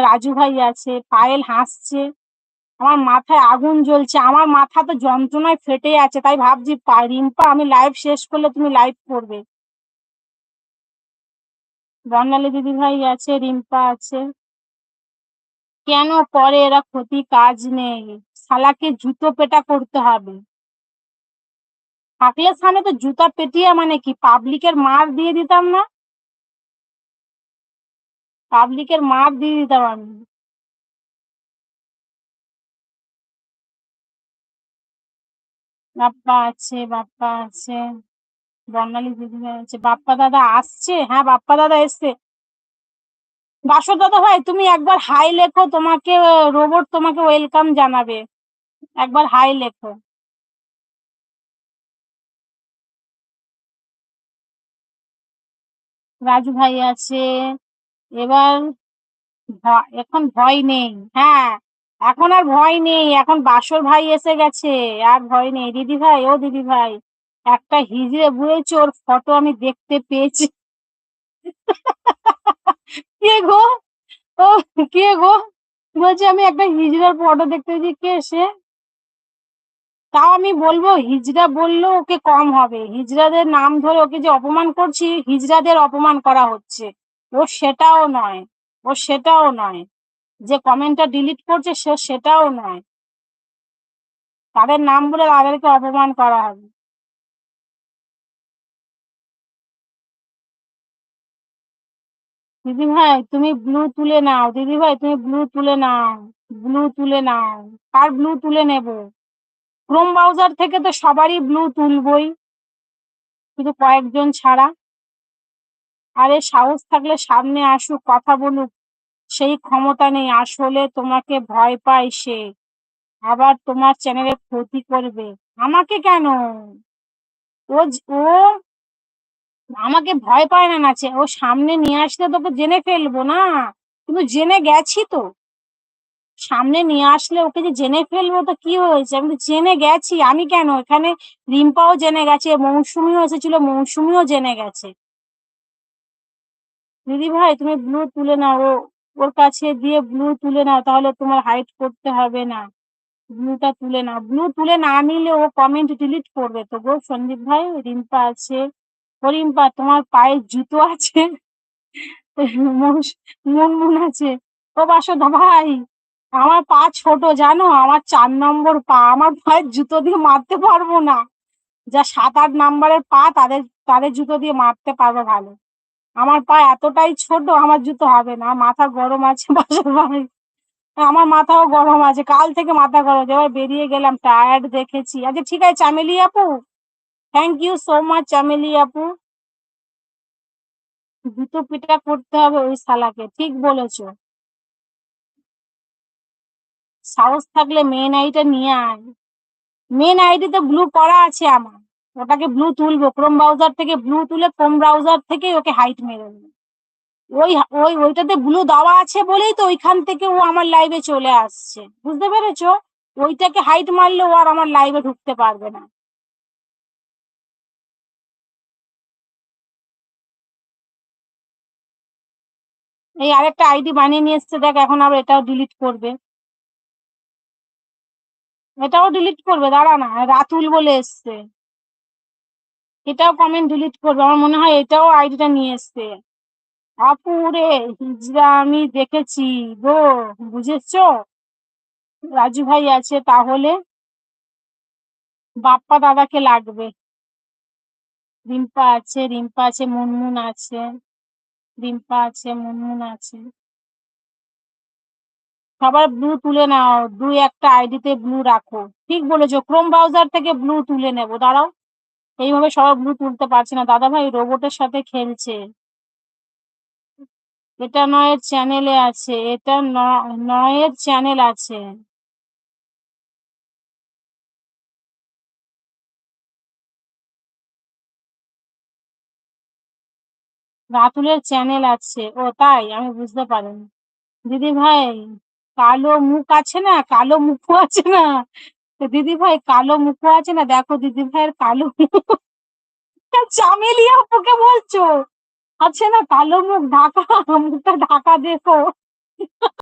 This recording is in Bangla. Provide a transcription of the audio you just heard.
রাজু ভাই আছে, পায়েল হাসছে। আমার মাথায় আগুন জ্বলছে, আমার মাথা তো যন্ত্রণায় ফেটে আছে, তাই ভাবছি রিম্পা আমি লাইভ শেষ করলে তুমি লাইভ করবে। বর্ণালী দিদি ভাই আছে, রিম্পা আছে। কেন করে এরা ক্ষতি, কাজ নেই, শালাকে জুতো পেটা করতে হবে। থাকলে সামনে তো জুতা পেটিয়ে মানে কি, পাবলিকের মার দিয়ে দিতাম না, পাবলিকের মার দিয়ে দিতাম আমি। বাপ্পা আছে, বাপ্পা আছে, বর্ণালী দিদিভাই আছে, বাপ্পা দাদা আসছে, হ্যাঁ বাপ্পা দাদা এসছে। বাসর দাদা ভাই তুমি একবার হাই লেখো, তোমাকে রোবট তোমাকে ওয়েলকাম জানাবে, একবার হাই লেখো। রাজু ভাই আছে। এবার এখন ভয় নেই, হ্যাঁ এখন আর ভয় নেই, এখন বাসর ভাই এসে গেছে, আর ভয় নেই। দিদি ভাই, ও দিদি ভাই, একটা হিজড়ে বুড়েছে, ওর ফটো আমি দেখতে পেয়েছি। কে গো? ও, কে গো? বলছি আমি একটা হিজড়ার ফটো দেখতে পেয়েছি, কে সে? তাও আমি বলবো হিজড়া বললেও ওকে কম হবে, হিজড়াদের নাম ধরে ওকে যে অপমান করছি, হিজড়াদের অপমান করা হচ্ছে। ও সেটাও নয়, ও সেটাও নয়, যে কমেন্টটা ডিলিট করছে সে সেটাও নয়, তাদের নাম বলে তাদেরকে অপমান করা হবে। দিদি ভাই তুমি ব্লু তুলে নাও, দিদি ভাই তুমি ব্লু তুলে নাও, ব্লু তুলে নাও। কার ব্লু তুলে নেব? ক্রোম ব্রাউজার থেকে তো সবারই ব্লু তুলবই, শুধু কয়েকজন ছাড়া। আরে সাহস থাকলে সামনে আসুক, কথা বলুক, সেই ক্ষমতা নেই, আসলে তোমাকে ভয় পায় সে, আবার তোমার চ্যানেলের ক্ষতি করবে। আমাকে কেন? ও আমাকে ভয় পায় না, নাচে ও সামনে নিয়ে আসলে তোকে জেনে ফেলবো না, কিন্তু জেনে গেছি তো, সামনে নিয়ে আসলে ওকে যে জেনে ফেলবো তো কি হয়েছে, আমি তো জেনে গেছি, আমি কেন এখানে। রিম্পাও জেনে গেছে, মৌসুমীও এসেছিল, মৌসুমীও জেনে গেছে। দিদি ভাই তুমি ব্লু তুলে নাও, ওর কাছে দিয়ে ব্লু তুলে নাও, তাহলে তোমার হাইট করতে হবে না। ব্লুটা তুলে নাও, ব্লু তুলে না নিলে ও কমেন্ট ডিলিট করবে তো গো। সন্দীপ ভাই, রিম্পা আছে, ও রিম্পা তোমার পায়ে জুতো আছে? মুনমুন আছে। ও বাসুদা ভাই, আমার পা ছোট জানো, আমার 4 নম্বর পা, আমার পায়ের জুতো দিয়ে মারতে পারবো না। যা 7-8 নম্বরের পা, তাদের তাদের জুতো দিয়ে মারতে পারবো ভালো। আমার পা এতটাই ছোট, আমার জুতো হবে না, মাথা গরম আছে বাসুদ ভাই। আমার মাথাও গরম আছে, কাল থেকে মাথা গরম, এবার বেরিয়ে গেলাম, টায়ার্ড দেখেছি। আচ্ছা ঠিক আছে চামেলি আপু, থ্যাংক ইউ সো মাচ চামেলি আপু। জুতো পিটা করতে হবে ওই শালাকে, ঠিক বলেছো। সাহস থাকলে মেন আইডিটা নিয়ে আয়, মেন আইডিতে ব্লু করা আছে আমার, ওটাকে ব্লু তুলবো, ক্রোম ব্রাউজার থেকে ব্লু তুলে ক্রোম ব্রাউজার থেকে ওকে হাইট মেরে দেবো। ওই ওইটাতে ব্লু দেওয়া আছে বলেই তো ওইখান থেকে ও আমার লাইভে চলে আসছে, বুঝতে পেরেছো? ওইটাকে হাইট মারলে ও আর আমার লাইভে ঢুকতে পারবে না। এই আরেকটা আইডি বানিয়ে নিয়ে এসছে দেখ, এখন আবার এটাও ডিলিট করবে, এটাও ডিলিট করবে, দাঁড়া না, রাতুল বলে এসছে, এটাও কমেন্ট ডিলিট করবে, আমার মনে হয় এটাও আইডিটা নিয়ে এসছে। আপু রে, হিজড়া আমি দেখেছি গো, বুঝেছো? রাজু ভাই আছে তাহলে, বাপ্পা দাদাকে লাগবে। রিম্পা আছে, রিম্পা আছে, মুনমুন আছে, রিম্পা আছে, মুনমুন আছে। সবার ব্লু তুলে নাও, 2-1টা আইডিতে ব্লু রাখো। ঠিক বলেছো, ক্রোম ব্রাউজার থেকে ব্লু তুলে নেবো, দাঁড়াও। এইভাবে সবার ব্লু তুলতে পারছি না, দাদা ভাই রোবটের সাথে খেলছে। এটা নয়ের চ্যানেলে আছে, এটা নয়ের চ্যানেল আছে, রাতুলের চ্যানেল আছে। ও তাই, আমি বুঝতে পারিনি। দিদি ভাই, কালো মুখ আছে না, কালো মুখও আছে না, তো দিদি ভাই কালো মুখও আছে না, দেখো দিদি ভাইয়ের কালো মুখ। চামেলি আপুকে বলছো? আছে না কালো মুখ ঢাকা, মুখটা ঢাকা দেখো।